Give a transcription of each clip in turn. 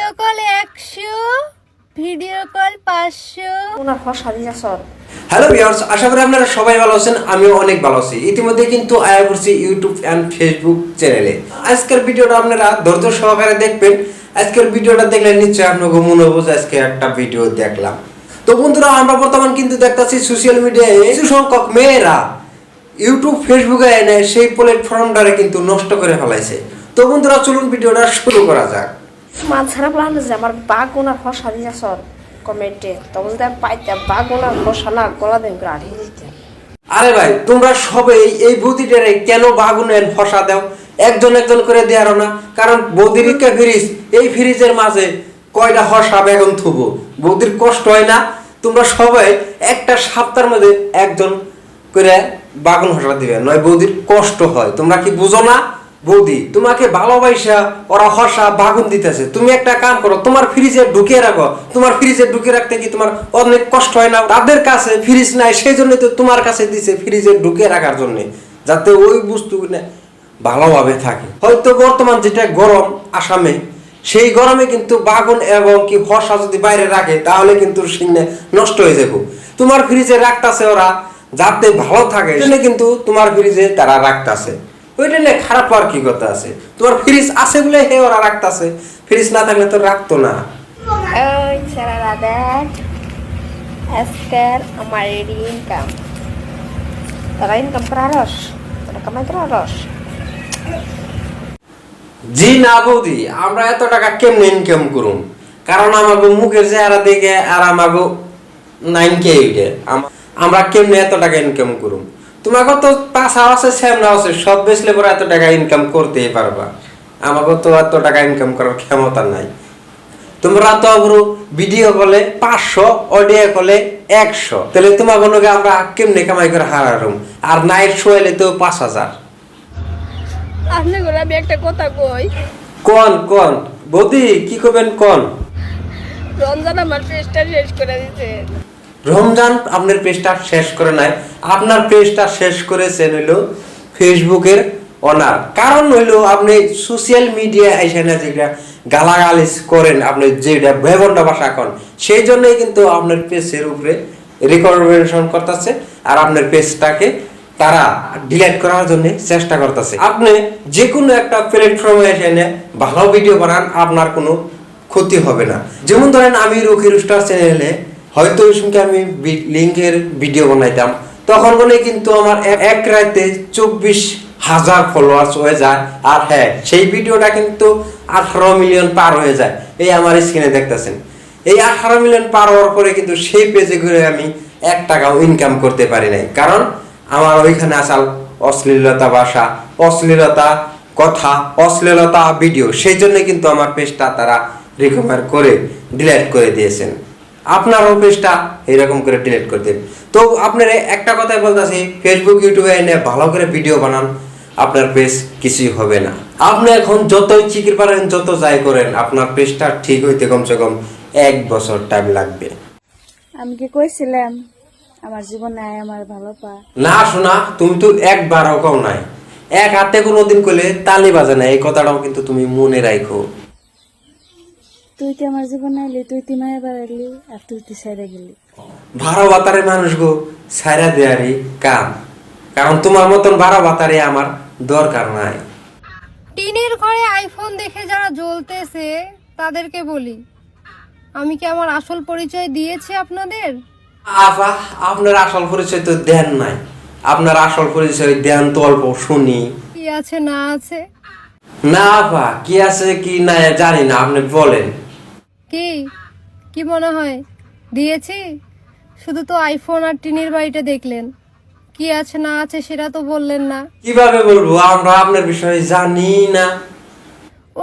Audio call 100, video call 500। ওনার ভাষা দিয়া সর। হ্যালো ভিউয়ার্স, আশা করি আপনারা সবাই ভালো আছেন। আমিও অনেক ভালো আছি। ইতিমধ্যে কিন্তু আয়া করছি ইউটিউব এন্ড ফেসবুক চ্যানেলে। আজকের ভিডিওটা আপনারা ধৈর্য সহকারে দেখবেন। আজকের ভিডিওটা দেখলে নিশ্চয়ই আপনাকে মনে হবে যে আজকে একটা ভিডিও দেখলাম। তো বন্ধুরা, আমরা বর্তমান কিন্তু দেখতাছি সোশ্যাল মিডিয়ায় কিছু সংখ্যক মেয়েরা ইউটিউব ফেসবুকে এনে সেই প্ল্যাটফর্মটারে কিন্তু নষ্ট করে ফেলাইছে। তো বন্ধুরা, চলুন ভিডিওটা শুরু করা যাক। মান ছাড়া বলা যে আমার বাঘ ওনার ভাষা দিয়া সর কমেন্টে, তখন যদি আমি পাইতাম বাঘ ওনার ভাষা না গলা দেন করে আড়িয়ে দিতাম। আরে ভাই, তোমরা সবাই এই বৌদিটারে কেন বাগুনের ফসা দাও? একজন একজন করে দেয়ারো না। কারণ বৌদির ইকা ফ্রিজ, এই ফ্রিজের মাঝে কয়টা হসা বেগুন থুবো, বৌদির কষ্ট হয় না? তোমরা সবাই একটা সপ্তাহের মধ্যে একজন করে বাগুন হসা দিবে, নয় বৌদির কষ্ট হয়। তোমরা কি বুঝো না? বৌদি তোমাকে ভালোবাসা ওরা হসা বাগুন দিতেছে, তুমি একটা কাম করো, তোমার ফ্রিজে ঢুকিয়ে রাখো। তোমার ফ্রিজে ঢুকিয়ে রাখতে কি তোমার অনেক কষ্ট হয় না? তাদের কাছে ফ্রিজ নাই, সেই জন্য তো তোমার কাছে দিছে ফ্রিজে ঢুকিয়ে রাখার জন্য, যাতে ওই বস্তু ভালোভাবে থাকে। হয়তো বর্তমান যেটা গরম আসামে, সেই গরমে কিন্তু বাগুন এবং কি হসা যদি বাইরে রাখে তাহলে কিন্তু সিংহে নষ্ট হয়ে যাবে। তোমার ফ্রিজে রাখতেছে ওরা যাতে ভালো থাকে, সেজন্য কিন্তু তোমার ফ্রিজে তারা রাখতেছে। ওইটা নিয়ে খারাপ আর কি কথা আছে? তোমার ফ্রিজ আছে বলে হে ওরা রাখতেছে, ফ্রিজ না থাকলে তো রাখতো না। ওই ছেলেরা দেখ, আজকের আমার ইনকাম, তারা ইনকাম করা রস, তারা কামাই করা রস। জি না বৌদি, আমরা এত টাকা কেমনে ইনকাম করুম? কারণ আমাকে মুখের চেহারা দেখে আর আমাকে 9K উঠে আমরা কেমনে এত টাকা ইনকাম করুম? তোমাকে তো পাশা আছে, স্যামনা আছে, সব বেচলে পরে এত টাকা ইনকাম করতেই পারবা। আমাকে তো এত টাকা ইনকাম করার ক্ষমতা নাই। তোমরা তো আবার ভিডিও কলে 500, অডিও কলে 100, তাহলে তোমাকে আমরা কেমনে কামাই করে হারারুম? আর নাইট শো এলে তো 5000। আপনি বলে আমি একটা কথা কই, কোন কোন বৌদি, কি করবেন কোন? রমজান আমার পেজটা শেষ করে দিতে। রমজান আপনার পেজটা শেষ করে নাই, আপনার পেজটা শেষ করেছেন হইলো ফেসবুকের ওনার। কারণ হইলো আপনি সোশ্যাল মিডিয়া এখানে যেটা গালাগালিজ করেন, আপনি যেটা ব্যবহারটা ভাষা করেন, সেই জন্যই কিন্তু আপনার পেজের উপরে রিকমেন্ডেশন করতেছে আর আপনার পেজটাকে তারা ডিলিট করার জন্য চেষ্টা করতেছে। আপনি যে কোনো একটা প্ল্যাটফর্মে এসে ভালো ভিডিও বানান, আপনার কোনো ক্ষতি হবে না। যেমন ধরেন আমি রকি রুস্টার চ্যানেলে হয়তো ওই সঙ্গে আমি লিঙ্কের ভিডিও বানাইতাম, তখন বলে কিন্তু আমার এক রাতে 24,000 ফলোয়ার্স হয়ে যায়। আর হ্যাঁ, সেই ভিডিওটা কিন্তু 18 মিলিয়ন পার হয়ে যায়। এই আমার স্ক্রিনে দেখতেছেন, এই 18 মিলিয়ন পার হওয়ার পরে কিন্তু সেই পেজে ঘুরে আমি 1 টাকাও ইনকাম করতে পারি নাই। কারণ আমার ওইখানে আসাল অশ্লীলতা ভাষা, অশ্লীলতা কথা, অশ্লীলতা ভিডিও, সেই জন্য কিন্তু আমার পেজটা তারা রিকভার করে ডিলিট করে দিয়েছেন। আপনারও পেজটা এরকম করে ডিলিট করে দেন। তো আপনার একটা কথাই বলতেছি, ফেসবুক ইউটিউবে এনে ভালো করে ভিডিও বানান, আপনার পেজ কিছুই হবে না। আপনি এখন যতই চিকির পারেন, যত যাই করেন, আপনার পেজটা ঠিক হইতে কমসে কম 1 বছর টাইম লাগবে। আমি কি কইছিলাম আমার জীবন নাই আমার ভালো পা? না শোনা, তুমি তো একবারও কও নাই। এক হাতে কোনোদিন কইলে তালি বাজে না, এই কথাটাও কিন্তু তুমি মনে রাখো। তুই তো আমার জীবন আইলি, তুই তো মায়া বাড়াইলি আর তুই তো ছেড়ে গেলি। ভাড়া বাতারে মানুষ গো ছাইরা দেয়ারই কাম, কারণ তোমার মতন ভাড়া বাতারে আমার দরকার নাই। টিনের ঘরে আইফোন দেখে যারা জ্বলতেছে তাদেরকে বলি, আমি কি আমার আসল পরিচয় দিয়েছি আপনাদের? আপা, আপনার আসল পরিচয় তো দেন নাই। আপনার আসল পরিচয় দেন তো অল্প শুনি। কি আছে না আছে? না আপা, কি আছে কি না জানি না, আপনি বলেন। কি কি মনে হয় দিয়েছি? শুধু তো আইফোন আর টিনের বাড়িটা দেখলেন, কি আছে না আছে সেটা তো বললেন না। কিভাবে বলবো, আমরা আপনার বিষয়ে জানি না।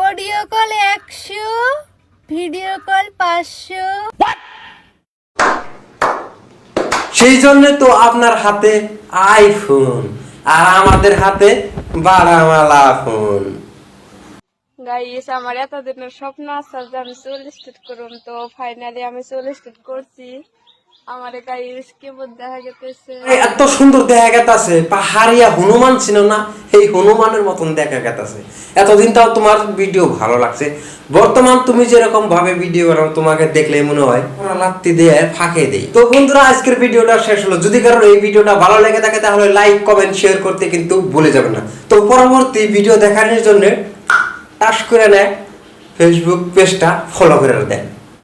Audio call 100, video call 500। সেই জন্য তো আপনার হাতে আইফোন আর আমাদের হাতে বারামালা ফোন। গাইস, আমার এতদিনের স্বপ্ন আছে যে আমি 40 স্টেট করুম, তো ফাইনালি আমি 40 স্টেট করছি। আমার গাইস কেমন দেখা গেতেছে এত সুন্দর দেখা গেতাছে, পাহাড়িয়া হনুমান ছিল না, এই হনুমানের মতন দেখা গেতাছে। এতদিন তাও তোমার ভিডিও ভালো লাগছে, বর্তমান তুমি যেরকম ভাবে ভিডিও বানাও তোমাকে দেখলে মনে হয় ওরা লাত্তি দিয়ে ফাঁকে দেই। তো বন্ধুরা আজকের ভিডিওটা শেষ হলো। যদি কারোর এই ভিডিওটা ভালো লেগে থাকে তাহলে লাইক কমেন্ট শেয়ার করতে কিন্তু ভুলে যাবেন না। তো পরবর্তী ভিডিও দেখানোর জন্য টাচ করে নেয় ফেসবুক পেজটা ফলো করে দেন।